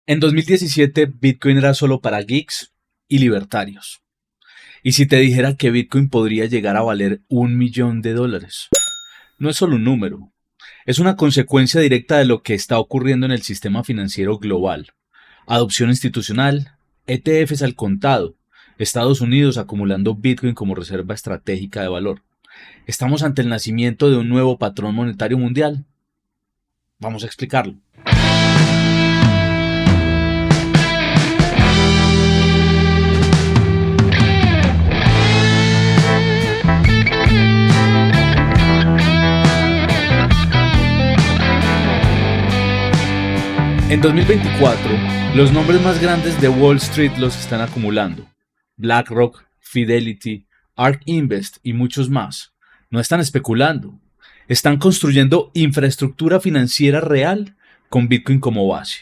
En 2017, Bitcoin era solo para geeks y libertarios. ¿Y si te dijera que Bitcoin podría llegar a valer $1 millón? No es solo un número, es una consecuencia directa de lo que está ocurriendo en el sistema financiero global. Adopción institucional, ETFs al contado, Estados Unidos acumulando Bitcoin como reserva estratégica de valor. ¿Estamos ante el nacimiento de un nuevo patrón monetario mundial? Vamos a explicarlo. En 2024, los nombres más grandes de Wall Street los están acumulando. BlackRock, Fidelity, ARK Invest y muchos más. No están especulando. Están construyendo infraestructura financiera real con Bitcoin como base.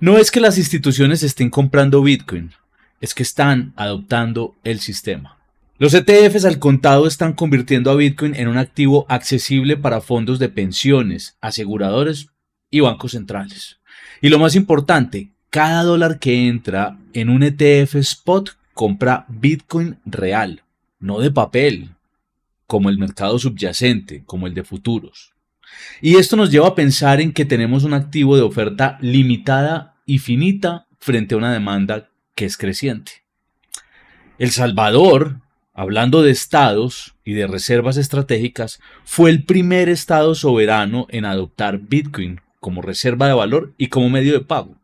No es que las instituciones estén comprando Bitcoin, es que están adoptando el sistema. Los ETFs al contado están convirtiendo a Bitcoin en un activo accesible para fondos de pensiones, aseguradores y bancos centrales. Y lo más importante, cada dólar que entra en un ETF spot compra Bitcoin real, no de papel, como el mercado subyacente, como el de futuros. Y esto nos lleva a pensar en que tenemos un activo de oferta limitada y finita frente a una demanda que es creciente. El Salvador, hablando de estados y de reservas estratégicas, fue el primer estado soberano en adoptar Bitcoin como reserva de valor y como medio de pago.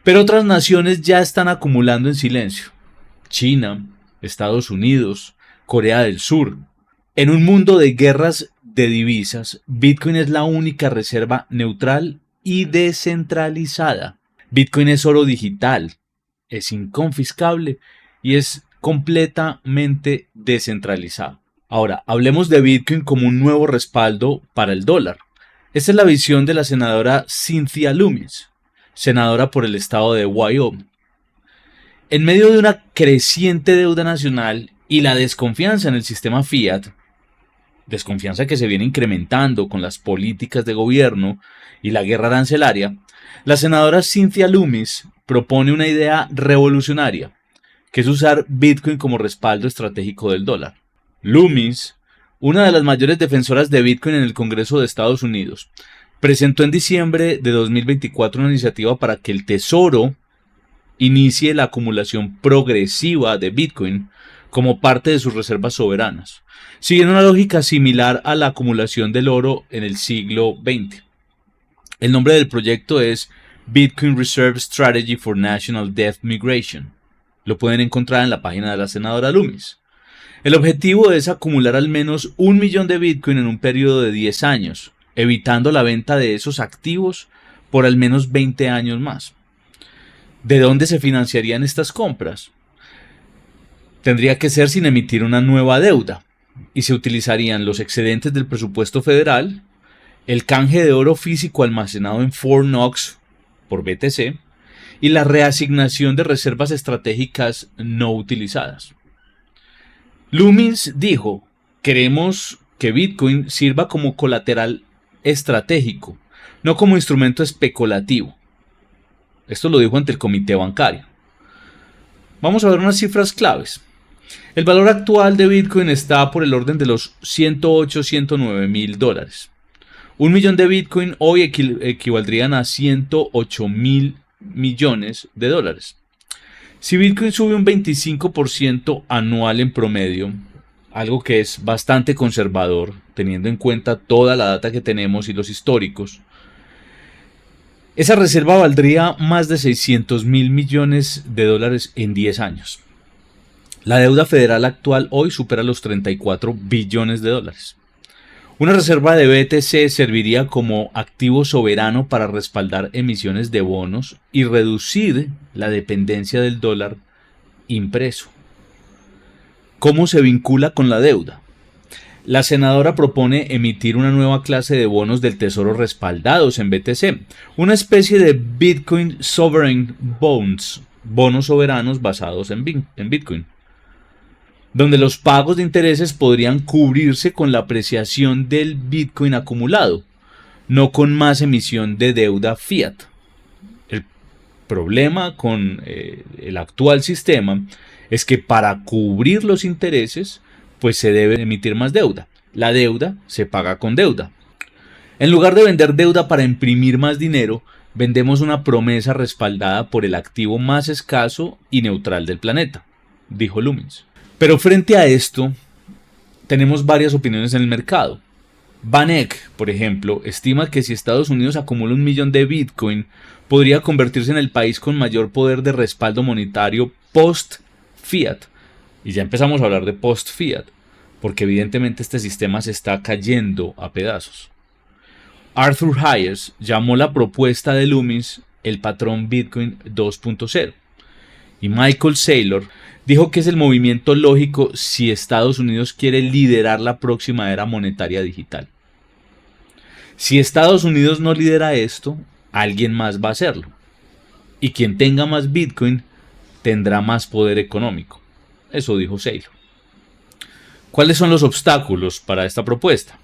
Pero otras naciones ya están acumulando en silencio. China, Estados Unidos, Corea del Sur. En un mundo de guerras de divisas, Bitcoin es la única reserva neutral y descentralizada. Bitcoin es oro digital, es inconfiscable y es completamente descentralizado. Ahora, hablemos de Bitcoin como un nuevo respaldo para el dólar. Esta es la visión de la senadora Cynthia Lummis, senadora por el estado de Wyoming. En medio de una creciente deuda nacional y la desconfianza en el sistema fiat, desconfianza que se viene incrementando con las políticas de gobierno y la guerra arancelaria, la senadora Cynthia Lummis propone una idea revolucionaria, que es usar Bitcoin como respaldo estratégico del dólar. Lummis, una de las mayores defensoras de Bitcoin en el Congreso de Estados Unidos, presentó en diciembre de 2024 una iniciativa para que el Tesoro inicie la acumulación progresiva de Bitcoin como parte de sus reservas soberanas, siguiendo una lógica similar a la acumulación del oro en el siglo XX. El nombre del proyecto es Bitcoin Reserve Strategy for National Debt Migration. Lo pueden encontrar en la página de la senadora Lummis. El objetivo es acumular al menos 1 millón de Bitcoin en un periodo de 10 años, evitando la venta de esos activos por al menos 20 años más. ¿De dónde se financiarían estas compras? Tendría que ser sin emitir una nueva deuda, y se utilizarían los excedentes del presupuesto federal, el canje de oro físico almacenado en Fort Knox por BTC y la reasignación de reservas estratégicas no utilizadas. Lummis dijo: queremos que Bitcoin sirva como colateral estratégico, no como instrumento especulativo. Esto lo dijo ante el comité bancario. Vamos a ver unas cifras claves. El valor actual de Bitcoin está por el orden de los $108-109 mil. 1 millón de Bitcoin hoy equivaldrían a $108 mil millones. Si Bitcoin sube un 25% anual en promedio, algo que es bastante conservador, teniendo en cuenta toda la data que tenemos y los históricos, esa reserva valdría más de $600 mil millones en 10 años. La deuda federal actual hoy supera los $34 billones. Una reserva de BTC serviría como activo soberano para respaldar emisiones de bonos y reducir la dependencia del dólar impreso. ¿Cómo se vincula con la deuda? La senadora propone emitir una nueva clase de bonos del Tesoro respaldados en BTC, una especie de Bitcoin Sovereign Bonds, bonos soberanos basados en Bitcoin, donde los pagos de intereses podrían cubrirse con la apreciación del Bitcoin acumulado, no con más emisión de deuda fiat. problema con el actual sistema es que para cubrir los intereses, pues se debe emitir más deuda. La deuda se paga con deuda. En lugar de vender deuda para imprimir más dinero, vendemos una promesa respaldada por el activo más escaso y neutral del planeta, dijo Lumens. Pero frente a esto, tenemos varias opiniones en el mercado. Van Eck, por ejemplo, estima que si Estados Unidos acumula 1 millón de Bitcoin, podría convertirse en el país con mayor poder de respaldo monetario post-fiat. Y ya empezamos a hablar de post-fiat, porque evidentemente este sistema se está cayendo a pedazos. Arthur Hayes llamó la propuesta de Lumens el patrón Bitcoin 2.0. Y Michael Saylor dijo que es el movimiento lógico si Estados Unidos quiere liderar la próxima era monetaria digital. Si Estados Unidos no lidera esto, alguien más va a hacerlo. Y quien tenga más Bitcoin tendrá más poder económico. Eso dijo Saylor. ¿Cuáles son los obstáculos para esta propuesta?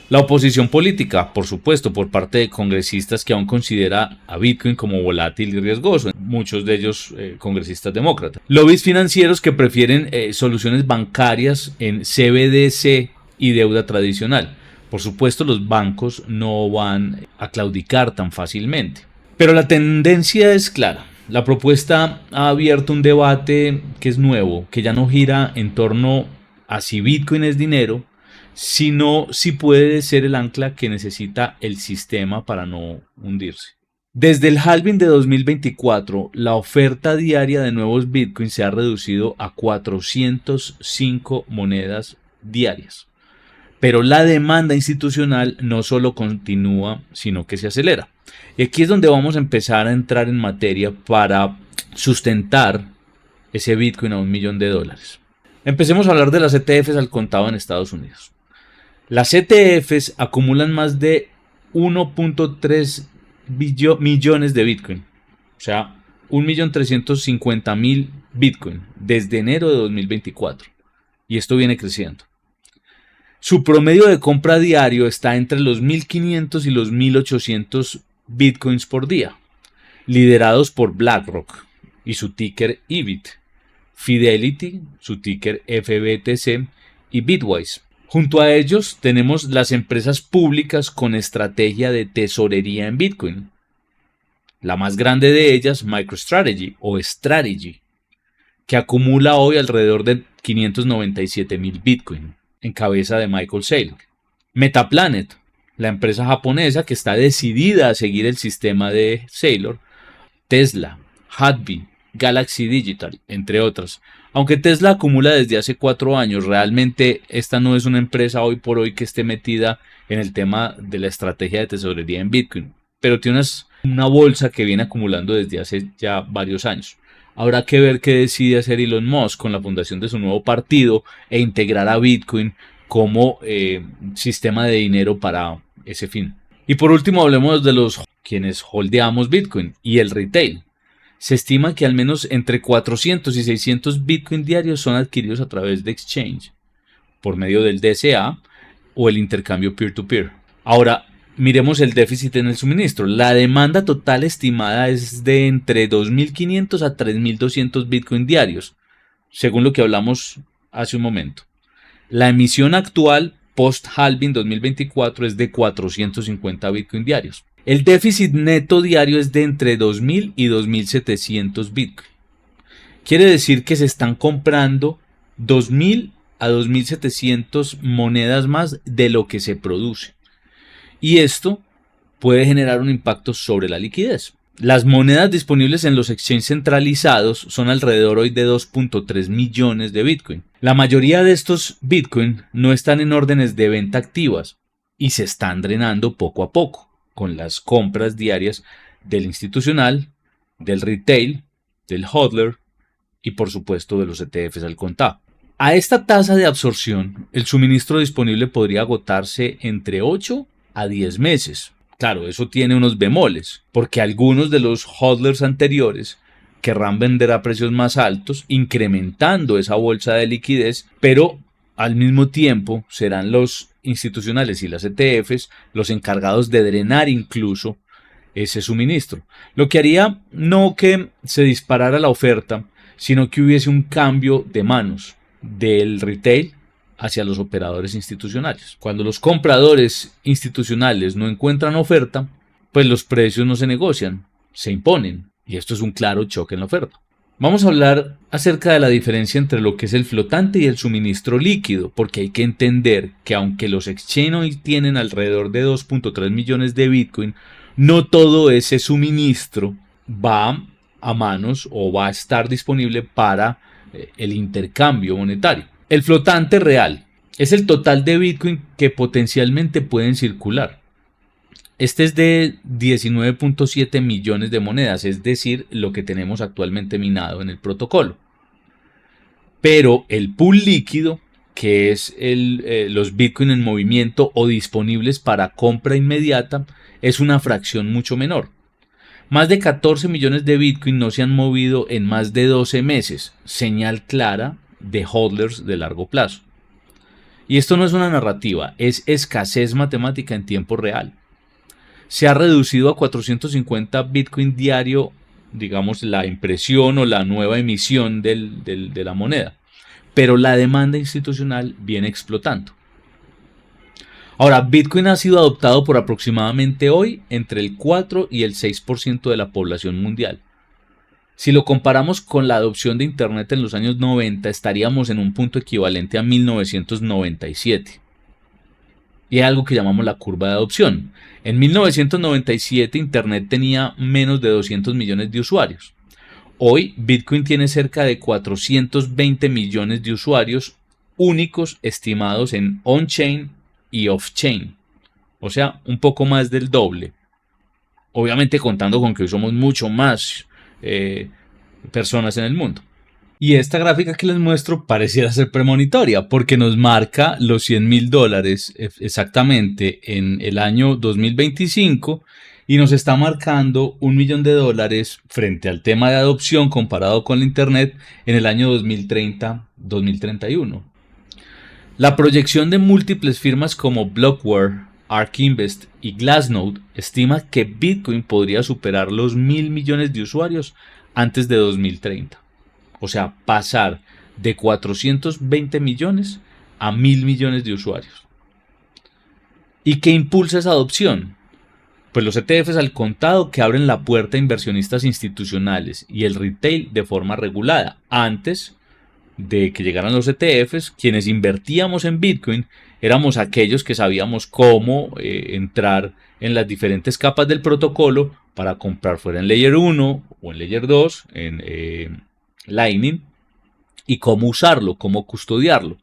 La oposición política, por supuesto, por parte de congresistas que aún considera a Bitcoin como volátil y riesgoso, muchos de ellos congresistas demócratas. Lobbies financieros que prefieren soluciones bancarias en CBDC y deuda tradicional. Por supuesto, los bancos no van a claudicar tan fácilmente. Pero la tendencia es clara. La propuesta ha abierto un debate que es nuevo, que ya no gira en torno a si Bitcoin es dinero, sino si puede ser el ancla que necesita el sistema para no hundirse. Desde el halving de 2024, la oferta diaria de nuevos Bitcoin se ha reducido a 405 monedas diarias. Pero la demanda institucional no solo continúa, sino que se acelera. Y aquí es donde vamos a empezar a entrar en materia para sustentar ese Bitcoin a $1 millón. Empecemos a hablar de las ETFs al contado en Estados Unidos. Las ETFs acumulan más de 1.3 millones de Bitcoin, o sea, 1.350.000 Bitcoin desde enero de 2024. Y esto viene creciendo. Su promedio de compra diario está entre los 1.500 y los 1.800 Bitcoins por día, liderados por BlackRock y su ticker EBIT, Fidelity, su ticker FBTC y Bitwise. Junto a ellos tenemos las empresas públicas con estrategia de tesorería en Bitcoin. La más grande de ellas, MicroStrategy o Strategy, que acumula hoy alrededor de 597.000 Bitcoin, en cabeza de Michael Saylor. Metaplanet, la empresa japonesa que está decidida a seguir el sistema de Saylor. Tesla, Huobi, Galaxy Digital, entre otras. Aunque Tesla acumula desde hace 4 años, realmente esta no es una empresa hoy por hoy que esté metida en el tema de la estrategia de tesorería en Bitcoin, pero tiene una bolsa que viene acumulando desde hace ya varios años. Habrá que ver qué decide hacer Elon Musk con la fundación de su nuevo partido e integrar a Bitcoin como sistema de dinero para ese fin. Y por último hablemos de los quienes holdeamos Bitcoin y el retail. Se estima que al menos entre 400 y 600 Bitcoin diarios son adquiridos a través de exchange, por medio del DCA o el intercambio peer-to-peer. Ahora, miremos el déficit en el suministro. La demanda total estimada es de entre 2.500 a 3.200 Bitcoin diarios, según lo que hablamos hace un momento. La emisión actual post-halving 2024 es de 450 Bitcoin diarios. El déficit neto diario es de entre 2.000 y 2.700 Bitcoin. Quiere decir que se están comprando 2.000 a 2.700 monedas más de lo que se produce. Y esto puede generar un impacto sobre la liquidez. Las monedas disponibles en los exchanges centralizados son alrededor hoy de 2.3 millones de Bitcoin. La mayoría de estos Bitcoin no están en órdenes de venta activas y se están drenando poco a poco con las compras diarias del institucional, del retail, del hodler y por supuesto de los ETFs al contado. A esta tasa de absorción, el suministro disponible podría agotarse entre 8 a 10 meses. Claro, eso tiene unos bemoles, porque algunos de los hodlers anteriores querrán vender a precios más altos, incrementando esa bolsa de liquidez, pero al mismo tiempo serán los institucionales y las ETFs los encargados de drenar incluso ese suministro. Lo que haría no que se disparara la oferta, sino que hubiese un cambio de manos del retail hacia los operadores institucionales. Cuando los compradores institucionales no encuentran oferta, pues los precios no se negocian, se imponen, y esto es un claro choque en la oferta. Vamos a hablar acerca de la diferencia entre lo que es el flotante y el suministro líquido, porque hay que entender que aunque los exchanges hoy tienen alrededor de 2.3 millones de Bitcoin, no todo ese suministro va a manos o va a estar disponible para el intercambio monetario. El flotante real es el total de Bitcoin que potencialmente pueden circular. Este es de 19.7 millones de monedas, es decir, lo que tenemos actualmente minado en el protocolo. Pero el pool líquido, que es los Bitcoin en movimiento o disponibles para compra inmediata, es una fracción mucho menor. Más de 14 millones de Bitcoin no se han movido en más de 12 meses, señal clara de hodlers de largo plazo. Y esto no es una narrativa, es escasez matemática en tiempo real. Se ha reducido a 450 Bitcoin diario, digamos, la impresión o la nueva emisión de la moneda. Pero la demanda institucional viene explotando. Ahora, Bitcoin ha sido adoptado por aproximadamente hoy entre el 4 y el 6% de la población mundial. Si lo comparamos con la adopción de Internet en los años 90, estaríamos en un punto equivalente a 1997. Y es algo que llamamos la curva de adopción. En 1997 Internet tenía menos de 200 millones de usuarios. Hoy Bitcoin tiene cerca de 420 millones de usuarios únicos estimados en on-chain y off-chain. O sea, un poco más del doble. Obviamente contando con que hoy somos mucho más personas en el mundo. Y esta gráfica que les muestro pareciera ser premonitoria porque nos marca los $100,000 exactamente en el año 2025 y nos está marcando $1 millón frente al tema de adopción comparado con la Internet en el año 2030-2031. La proyección de múltiples firmas como Blockware, ARK Invest y Glassnode estima que Bitcoin podría superar los 1.000 millones de usuarios antes de 2030. O sea, pasar de 420 millones a 1.000 millones de usuarios. ¿Y qué impulsa esa adopción? Pues los ETFs al contado que abren la puerta a inversionistas institucionales y el retail de forma regulada. Antes de que llegaran los ETFs, quienes invertíamos en Bitcoin éramos aquellos que sabíamos cómo entrar en las diferentes capas del protocolo para comprar fuera en Layer 1 o en Layer 2, en Lightning, y cómo usarlo, cómo custodiarlo.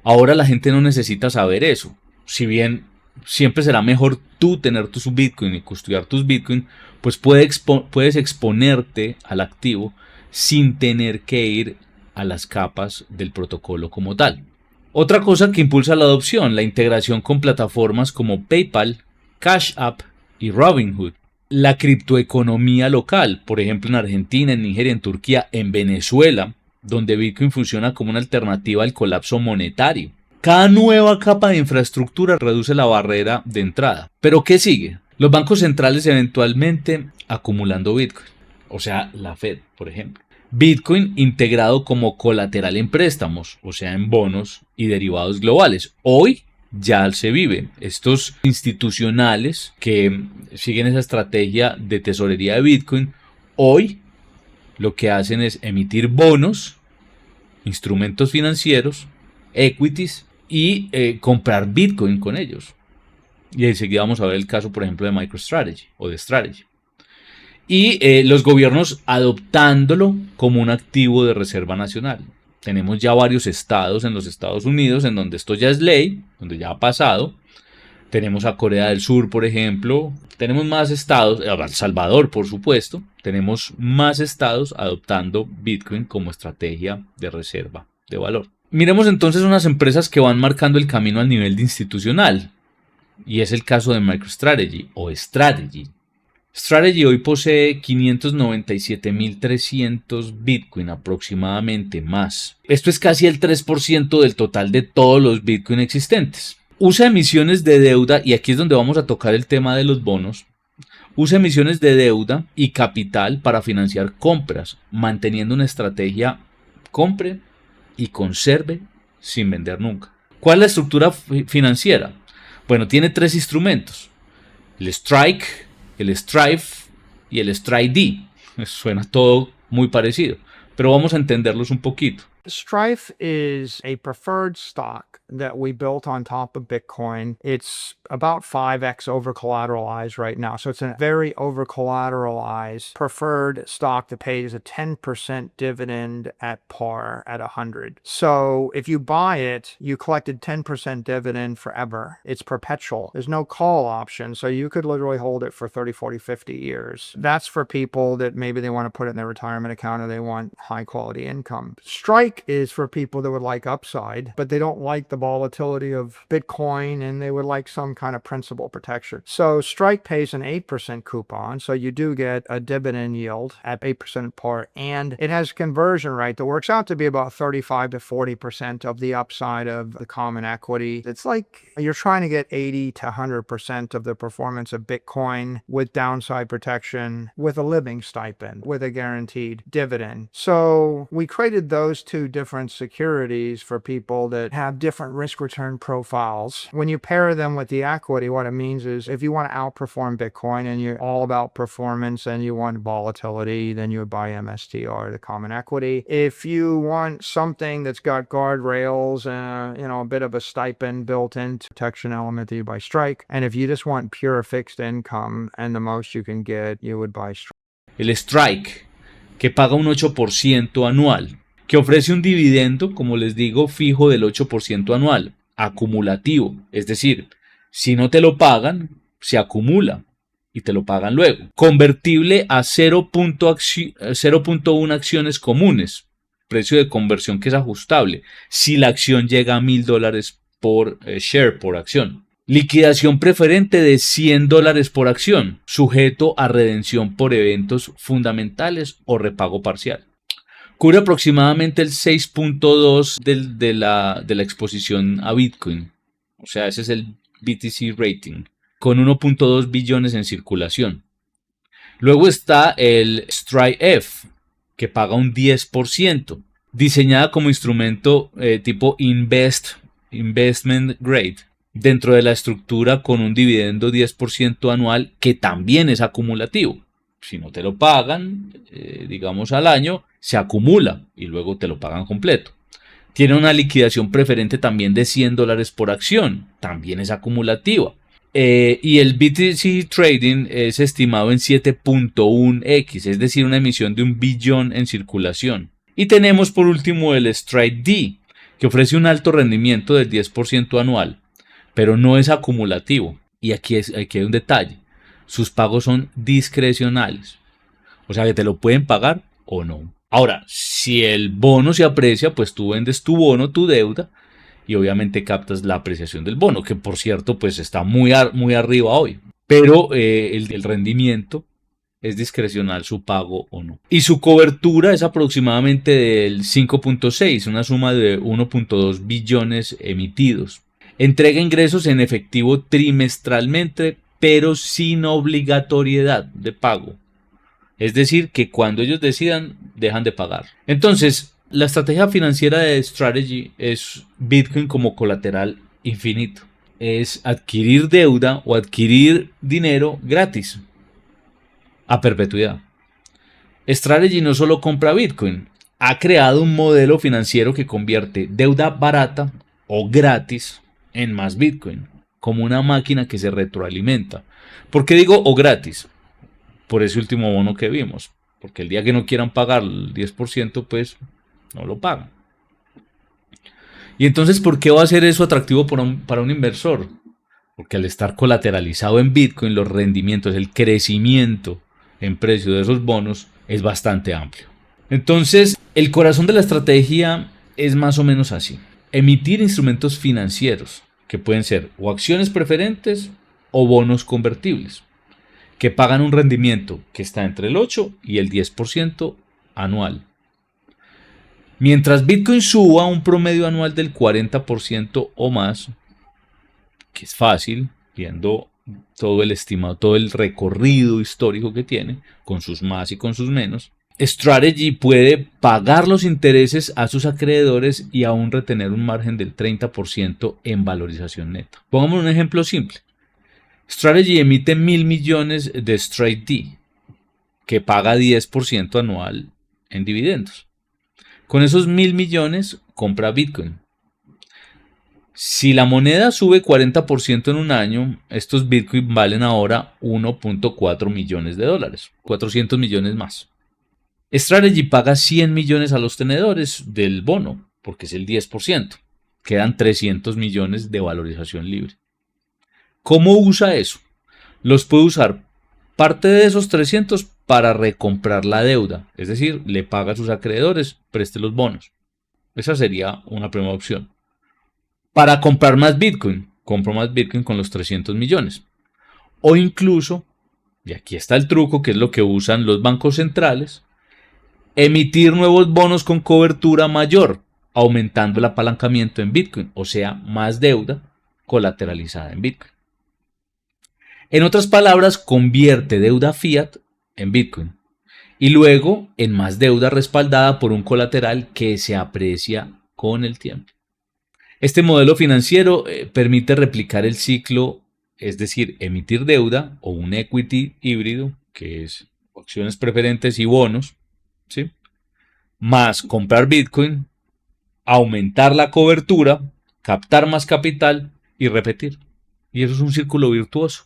Ahora la gente no necesita saber eso. Si bien siempre será mejor tú tener tus Bitcoin y custodiar tus Bitcoin, pues puedes exponerte al activo sin tener que ir a las capas del protocolo como tal. Otra cosa que impulsa la adopción, la integración con plataformas como PayPal, Cash App y Robinhood. La criptoeconomía local, por ejemplo en Argentina, en Nigeria, en Turquía, en Venezuela, donde Bitcoin funciona como una alternativa al colapso monetario. Cada nueva capa de infraestructura reduce la barrera de entrada. ¿Pero qué sigue? Los bancos centrales eventualmente acumulando Bitcoin. O sea, la Fed, por ejemplo. Bitcoin integrado como colateral en préstamos, o sea, en bonos y derivados globales. Hoy ya se vive. Estos institucionales que siguen esa estrategia de tesorería de Bitcoin, hoy lo que hacen es emitir bonos, instrumentos financieros, equities y comprar Bitcoin con ellos. Y enseguida vamos a ver el caso, por ejemplo, de MicroStrategy o de Strategy. Y los gobiernos adoptándolo como un activo de reserva nacional. Tenemos ya varios estados en los Estados Unidos en donde esto ya es ley, donde ya ha pasado. Tenemos a Corea del Sur, por ejemplo. Tenemos más estados, El Salvador, por supuesto. Tenemos más estados adoptando Bitcoin como estrategia de reserva de valor. Miremos entonces unas empresas que van marcando el camino al nivel de institucional. Y es el caso de MicroStrategy o Strategy. Strategy hoy posee 597.300 Bitcoin aproximadamente más. Esto es casi el 3% del total de todos los Bitcoin existentes. Usa emisiones de deuda, y aquí es donde vamos a tocar el tema de los bonos. Usa emisiones de deuda y capital para financiar compras, manteniendo una estrategia compre y conserve sin vender nunca. ¿Cuál es la estructura financiera? Bueno, tiene tres instrumentos: el Strike, el Strife y el Strike D. Suena todo muy parecido, pero vamos a entenderlos un poquito. Strife is a preferred stock that we built on top of Bitcoin. It's about 5x over collateralized right now. So it's a very over collateralized preferred stock that pays a 10% dividend at par at 100. So if you buy it, you collected 10% dividend forever. It's perpetual. There's no call option. So you could literally hold it for 30, 40, 50 years. That's for people that maybe they want to put it in their retirement account or they want high quality income. Strike is for people that would like upside, but they don't like the volatility of Bitcoin and they would like some kind of principal protection. So Strike pays an 8% coupon, so you do get a dividend yield at 8% par, and it has a conversion rate that works out to be about 35 to 40% of the upside of the common equity. It's like you're trying to get 80 to 100% of the performance of Bitcoin with downside protection, with a living stipend, with a guaranteed dividend. So we created those two different securities for people that have different risk return profiles. When you pair them with the equity, what it means is if you want to outperform Bitcoin and you're all about performance and you want volatility, then you would buy MSTR, the common equity. If you want something that's got guardrails, a bit of a stipend built into protection element, you buy Strike. And if you just want pure fixed income and the most you can get, you would buy Strike. El Strike, que paga un 8% anual, que ofrece un dividendo, como les digo, fijo del 8% anual, acumulativo. Es decir, si no te lo pagan, se acumula y te lo pagan luego. Convertible a 0.1 acciones comunes, precio de conversión que es ajustable, si la acción llega a $1,000 por share, por acción. Liquidación preferente de $100 por acción, sujeto a redención por eventos fundamentales o repago parcial. Cubre aproximadamente el 6.2 de la exposición a Bitcoin. O sea, ese es el BTC rating, con 1.2 billones en circulación. Luego está el Strike F, que paga un 10%, diseñada como instrumento tipo investment grade, dentro de la estructura con un dividendo 10% anual que también es acumulativo. Si no te lo pagan, digamos al año, se acumula y luego te lo pagan completo. Tiene una liquidación preferente también de $100 por acción, también es acumulativa. Y el BTC Trading es estimado en 7.1x, es decir, una emisión de 1 billón en circulación. Y tenemos por último el Strike D, que ofrece un alto rendimiento del 10% anual, pero no es acumulativo. Y aquí hay un detalle: sus pagos son discrecionales, o sea que te lo pueden pagar o no. Ahora, si el bono se aprecia, pues tú vendes tu bono, tu deuda, y obviamente captas la apreciación del bono, que por cierto pues está muy arriba hoy. Pero el rendimiento es discrecional, su pago o no. Y su cobertura es aproximadamente del 5.6, una suma de 1.2 billones emitidos. Entrega ingresos en efectivo trimestralmente, pero sin obligatoriedad de pago. Es decir, que cuando ellos decidan, dejan de pagar. Entonces, la estrategia financiera de Strategy es Bitcoin como colateral infinito. Es adquirir deuda o adquirir dinero gratis, a perpetuidad. Strategy no solo compra Bitcoin, ha creado un modelo financiero que convierte deuda barata o gratis en más Bitcoin, como una máquina que se retroalimenta. ¿Por qué digo o gratis? Por ese último bono que vimos, porque el día que no quieran pagar el 10%, pues no lo pagan. Y entonces, ¿por qué va a ser eso atractivo para un inversor? Porque al estar colateralizado en Bitcoin, los rendimientos, el crecimiento en precio de esos bonos es bastante amplio. Entonces, el corazón de la estrategia es más o menos así: emitir instrumentos financieros, que pueden ser o acciones preferentes o bonos convertibles, que pagan un rendimiento que está entre el 8 y el 10% anual. Mientras Bitcoin suba un promedio anual del 40% o más, que es fácil, viendo todo el estimado, todo el recorrido histórico que tiene, con sus más y con sus menos, Strategy puede pagar los intereses a sus acreedores y aún retener un margen del 30% en valorización neta. Pongamos un ejemplo simple. Strategy emite 1.000 millones de Straight D, que paga 10% anual en dividendos. Con esos 1.000 millones compra Bitcoin. Si la moneda sube 40% en un año, estos Bitcoin valen ahora 1.4 millones de dólares, 400 millones más. Strategy paga 100 millones a los tenedores del bono, porque es el 10%. Quedan 300 millones de valorización libre. ¿Cómo usa eso? Los puede usar parte de esos 300 para recomprar la deuda, es decir, le paga a sus acreedores, preste los bonos. Esa sería una primera opción. Para comprar más Bitcoin, compro más Bitcoin con los 300 millones. O incluso, y aquí está el truco, que es lo que usan los bancos centrales, emitir nuevos bonos con cobertura mayor, aumentando el apalancamiento en Bitcoin, o sea, más deuda colateralizada en Bitcoin. En otras palabras, convierte deuda fiat en Bitcoin y luego en más deuda respaldada por un colateral que se aprecia con el tiempo. Este modelo financiero permite replicar el ciclo, es decir, emitir deuda o un equity híbrido, que es acciones preferentes y bonos, ¿sí? Más comprar Bitcoin, aumentar la cobertura, captar más capital y repetir. Y eso es un círculo virtuoso.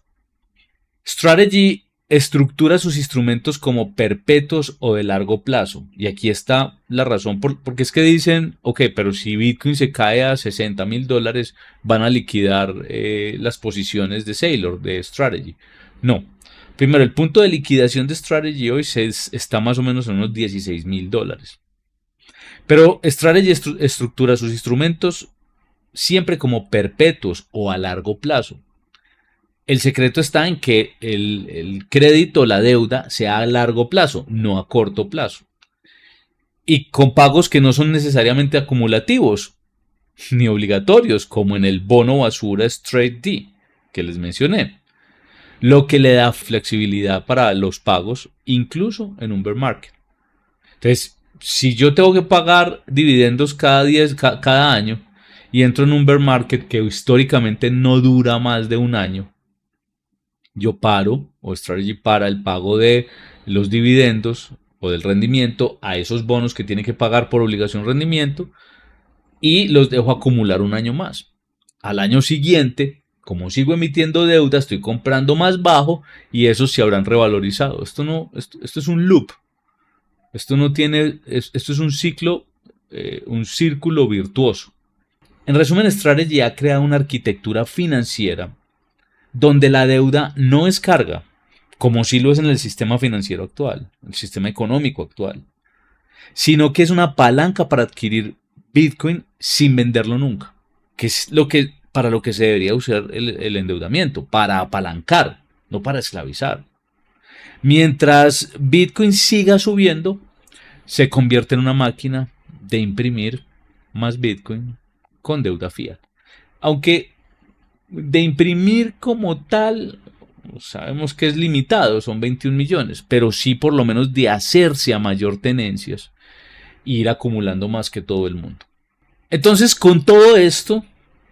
Strategy estructura sus instrumentos como perpetuos o de largo plazo. Y aquí está la razón, porque es que dicen, ok, pero si Bitcoin se cae a 60.000 dólares, van a liquidar las posiciones de Saylor, de Strategy. No. Primero, el punto de liquidación de Strategy hoy está más o menos en unos 16.000 dólares. Pero Strategy estructura sus instrumentos siempre como perpetuos o a largo plazo. El secreto está en que el crédito, la deuda, sea a largo plazo, no a corto plazo. Y con pagos que no son necesariamente acumulativos ni obligatorios, como en el bono basura Straight D que les mencioné. Lo que le da flexibilidad para los pagos, incluso en un bear market. Entonces, si yo tengo que pagar dividendos cada año y entro en un bear market que históricamente no dura más de un año, yo paro o Strategy para el pago de los dividendos o del rendimiento a esos bonos que tiene que pagar por obligación de rendimiento y los dejo acumular un año más. Al año siguiente, como sigo emitiendo deuda, estoy comprando más bajo y esos se habrán revalorizado. Esto es un loop. Esto no tiene, esto es un ciclo, un círculo virtuoso. En resumen, Strategy ha creado una arquitectura financiera donde la deuda no es carga, como sí lo es en el sistema financiero actual, el sistema económico actual, sino que es una palanca para adquirir Bitcoin sin venderlo nunca, que es para lo que se debería usar el endeudamiento, para apalancar, no para esclavizar. Mientras Bitcoin siga subiendo, se convierte en una máquina de imprimir más Bitcoin con deuda fiat. Aunque de imprimir como tal, sabemos que es limitado, son 21 millones, pero sí por lo menos de hacerse a mayor tenencias e ir acumulando más que todo el mundo. Entonces, con todo esto,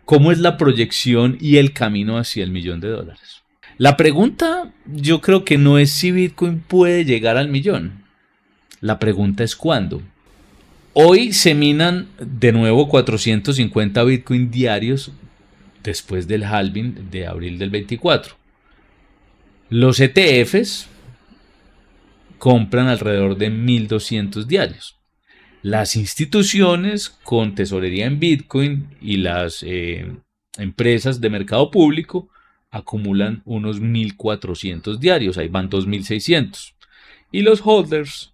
¿cómo es la proyección y el camino hacia el millón de dólares? La pregunta yo creo que no es si Bitcoin puede llegar al millón. La pregunta es cuándo. Hoy se minan de nuevo 450 Bitcoin diarios después del halving de abril del 24. Los ETFs compran alrededor de 1.200 diarios. Las instituciones con tesorería en Bitcoin y las empresas de mercado público acumulan unos 1.400 diarios, ahí van 2.600. Y los holders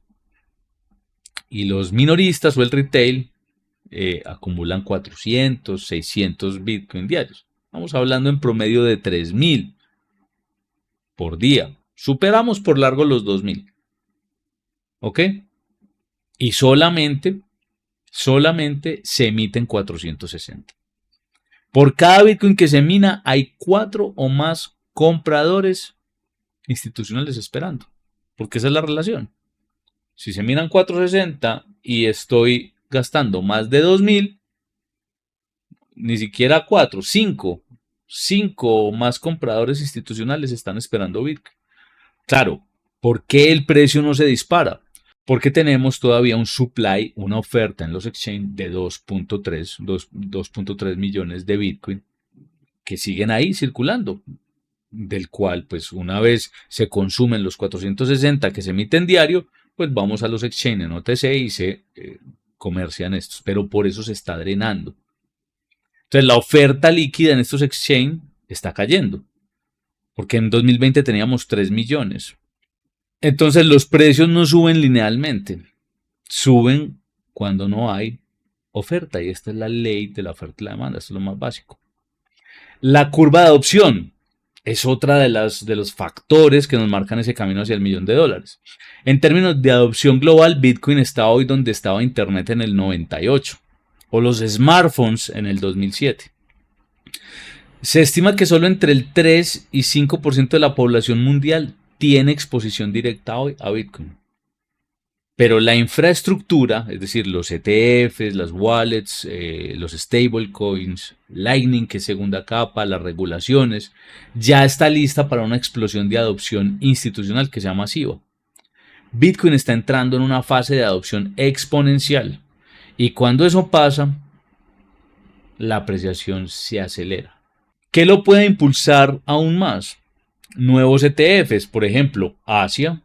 y los minoristas o el retail acumulan 400, 600 Bitcoin diarios. Estamos hablando en promedio de 3.000 por día. Superamos por largo los 2.000. ¿Ok? Y solamente se emiten 460. Por cada Bitcoin que se mina hay 4 o más compradores institucionales esperando. Porque esa es la relación. Si se miran 460 y estoy gastando más de 2.000, ni siquiera 4, 5 más compradores institucionales están esperando Bitcoin. Claro, ¿por qué el precio no se dispara? Porque tenemos todavía un supply, una oferta en los exchange de 2.3 millones de Bitcoin que siguen ahí circulando, del cual pues una vez se consumen los 460 que se emiten diario, pues vamos a los exchange en OTC y se comercian estos, pero por eso se está drenando. Entonces la oferta líquida en estos exchange está cayendo, porque en 2020 teníamos 3 millones. Entonces los precios no suben linealmente, suben cuando no hay oferta, y esta es la ley de la oferta y la demanda, esto es lo más básico. La curva de adopción es otra de los factores que nos marcan ese camino hacia el $1.000.000. En términos de adopción global, Bitcoin está hoy donde estaba Internet en el 98 o los smartphones en el 2007. Se estima que solo entre el 3 y 5% de la población mundial tiene exposición directa hoy a Bitcoin. Pero la infraestructura, es decir, los ETFs, las wallets, los stablecoins, Lightning, que es segunda capa, las regulaciones, ya está lista para una explosión de adopción institucional que sea masiva. Bitcoin está entrando en una fase de adopción exponencial. Y cuando eso pasa, la apreciación se acelera. ¿Qué lo puede impulsar aún más? Nuevos ETFs, por ejemplo, Asia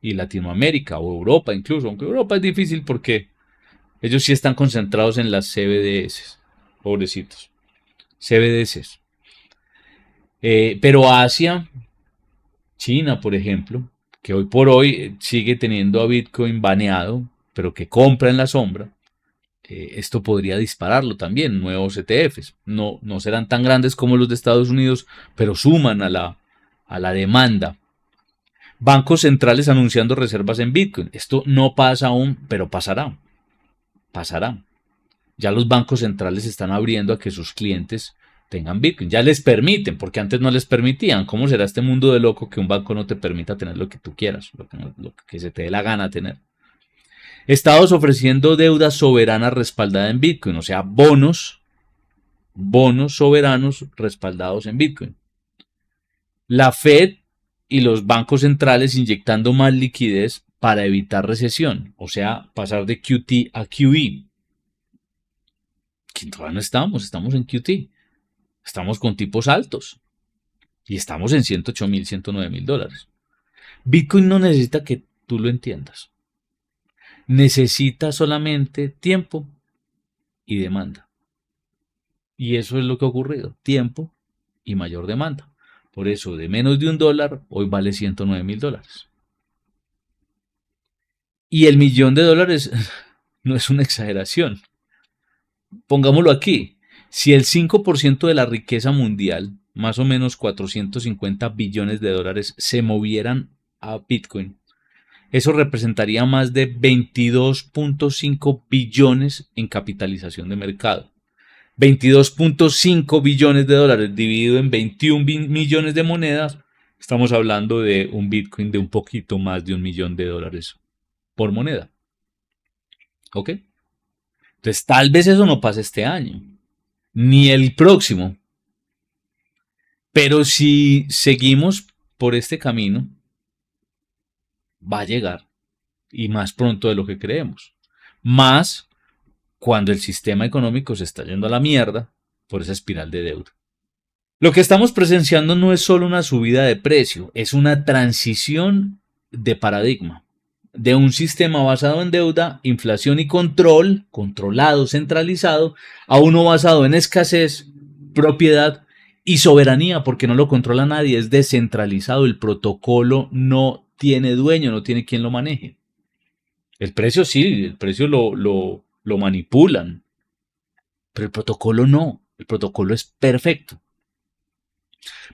y Latinoamérica o Europa incluso, aunque Europa es difícil porque ellos sí están concentrados en las CBDCs, pobrecitos, CBDCs. Pero Asia, China, por ejemplo, que hoy por hoy sigue teniendo a Bitcoin baneado, pero que compra en la sombra, esto podría dispararlo también, nuevos ETFs. No serán tan grandes como los de Estados Unidos, pero suman a la demanda. Bancos centrales anunciando reservas en Bitcoin. Esto no pasa aún, pero pasará. Pasará. Ya los bancos centrales están abriendo a que sus clientes tengan Bitcoin. Ya les permiten, porque antes no les permitían. ¿Cómo será este mundo de loco que un banco no te permita tener lo que tú quieras, lo que se te dé la gana tener? Estados ofreciendo deuda soberana respaldada en Bitcoin, o sea, bonos soberanos respaldados en Bitcoin. La Fed y los bancos centrales inyectando más liquidez para evitar recesión, o sea, pasar de QT a QE. Que todavía no estamos en QT. Estamos con tipos altos y estamos en $108.000, $109.000. Bitcoin no necesita que tú lo entiendas. Necesita solamente tiempo y demanda. Y eso es lo que ha ocurrido, tiempo y mayor demanda. Por eso, de menos de $1, hoy vale $109.000. Y el $1.000.000 no es una exageración. Pongámoslo aquí, si el 5% de la riqueza mundial, más o menos $450 billones, se movieran a Bitcoin, eso representaría más de 22.5 billones en capitalización de mercado. 22.5 billones de dólares dividido en 21 millones de monedas, estamos hablando de un Bitcoin de un poquito más de $1 millón por moneda. ¿Ok? Entonces tal vez eso no pase este año, ni el próximo. Pero si seguimos por este camino, va a llegar. Y más pronto de lo que creemos. Más cuando el sistema económico se está yendo a la mierda por esa espiral de deuda. Lo que estamos presenciando no es solo una subida de precio, es una transición de paradigma. De un sistema basado en deuda, inflación y control, controlado, centralizado, a uno basado en escasez, propiedad y soberanía, porque no lo controla nadie, es descentralizado, el protocolo no tiene dueño, no tiene quien lo maneje. El precio sí, el precio lo manipulan, pero el protocolo no, el protocolo es perfecto.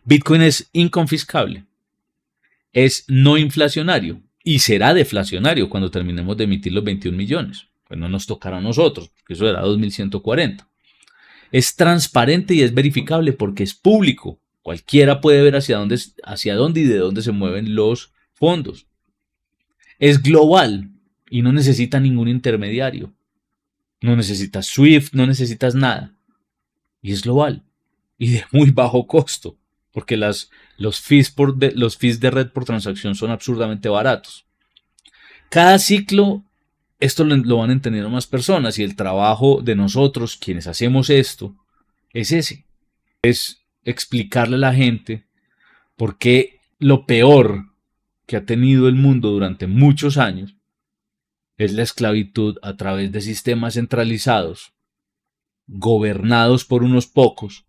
Bitcoin es inconfiscable, es no inflacionario y será deflacionario cuando terminemos de emitir los 21 millones. Pues no nos tocará a nosotros, porque eso era 2140. Es transparente y es verificable porque es público. Cualquiera puede ver hacia dónde y de dónde se mueven los fondos. Es global y no necesita ningún intermediario. No necesitas Swift, no necesitas nada. Y es global. Y de muy bajo costo. Porque los fees de red por transacción son absurdamente baratos. Cada ciclo, esto lo van entendiendo más personas. Y el trabajo de nosotros, quienes hacemos esto, es ese. Es explicarle a la gente por qué lo peor que ha tenido el mundo durante muchos años es la esclavitud a través de sistemas centralizados, gobernados por unos pocos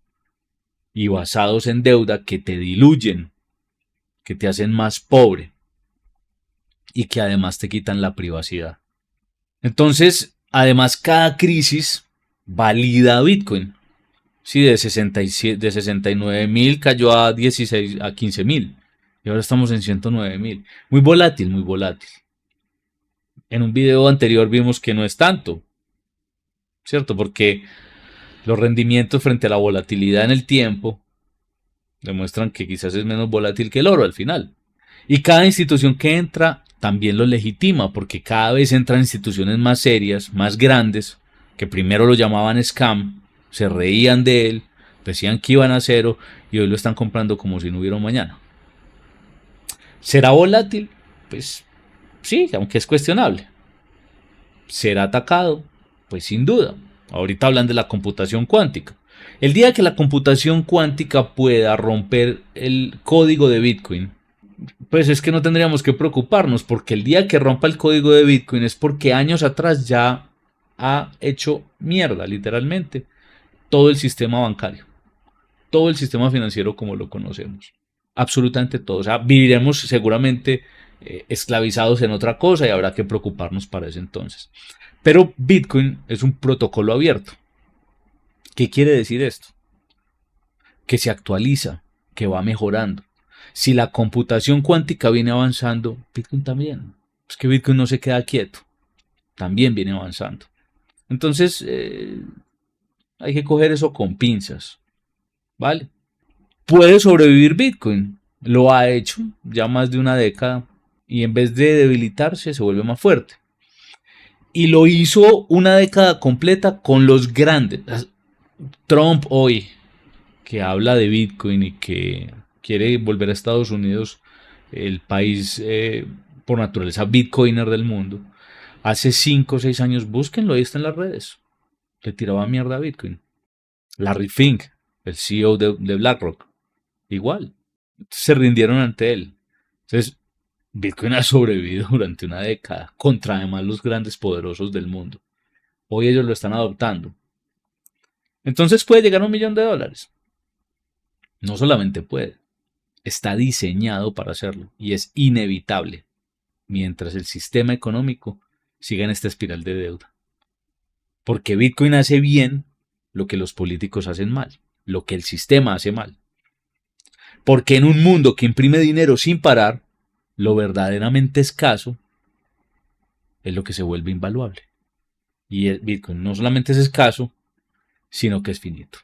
y basados en deuda que te diluyen, que te hacen más pobre y que además te quitan la privacidad. Entonces, además, cada crisis valida a Bitcoin. Sí, de 69.000 cayó a 16, a 15.000. Y ahora estamos en 109.000. Muy volátil, muy volátil. En un video anterior vimos que no es tanto, ¿cierto? Porque los rendimientos frente a la volatilidad en el tiempo demuestran que quizás es menos volátil que el oro al final. Y cada institución que entra también lo legitima, porque cada vez entran instituciones más serias, más grandes, que primero lo llamaban scam, se reían de él, decían que iban a cero y hoy lo están comprando como si no hubiera un mañana. ¿Será volátil? Pues sí, aunque es cuestionable. ¿Será atacado? Pues sin duda. Ahorita hablan de la computación cuántica. El día que la computación cuántica pueda romper el código de Bitcoin, pues es que no tendríamos que preocuparnos, porque el día que rompa el código de Bitcoin es porque años atrás ya ha hecho mierda, literalmente, todo el sistema bancario, todo el sistema financiero como lo conocemos. Absolutamente todo. O sea, viviremos seguramente esclavizados en otra cosa y habrá que preocuparnos para ese entonces. Pero Bitcoin es un protocolo abierto. ¿Qué quiere decir esto? Que se actualiza, que va mejorando. Si la computación cuántica viene avanzando, Bitcoin también. Es que Bitcoin no se queda quieto, también viene avanzando. Entonces, hay que coger eso con pinzas, ¿vale? ¿Puede sobrevivir Bitcoin? Lo ha hecho ya más de una década y en vez de debilitarse se vuelve más fuerte. Y lo hizo una década completa con los grandes. Trump hoy, que habla de Bitcoin y que quiere volver a Estados Unidos el país por naturaleza bitcoiner del mundo, hace 5 o 6 años, búsquenlo, ahí está en las redes, le tiraba mierda a Bitcoin. Larry Fink, el CEO de BlackRock, igual, se rindieron ante él. Entonces, Bitcoin ha sobrevivido durante una década contra además los grandes poderosos del mundo. Hoy ellos lo están adoptando. Entonces puede llegar a $1.000.000. No solamente puede, está diseñado para hacerlo y es inevitable mientras el sistema económico siga en esta espiral de deuda. Porque Bitcoin hace bien lo que los políticos hacen mal, lo que el sistema hace mal. Porque en un mundo que imprime dinero sin parar, lo verdaderamente escaso es lo que se vuelve invaluable. Y el Bitcoin no solamente es escaso, sino que es finito.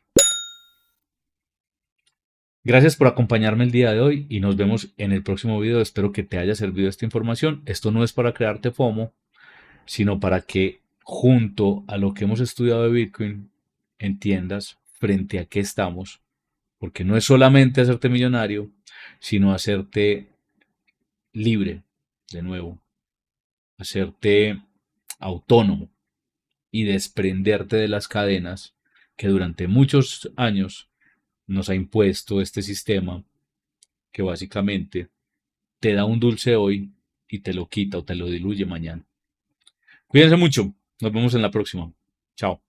Gracias por acompañarme el día de hoy y nos vemos en el próximo video. Espero que te haya servido esta información. Esto no es para crearte FOMO, sino para que junto a lo que hemos estudiado de Bitcoin entiendas frente a qué estamos, porque no es solamente hacerte millonario, sino hacerte libre, de nuevo, hacerte autónomo y desprenderte de las cadenas que durante muchos años nos ha impuesto este sistema que básicamente te da un dulce hoy y te lo quita o te lo diluye mañana. Cuídense mucho. Nos vemos en la próxima. Chao.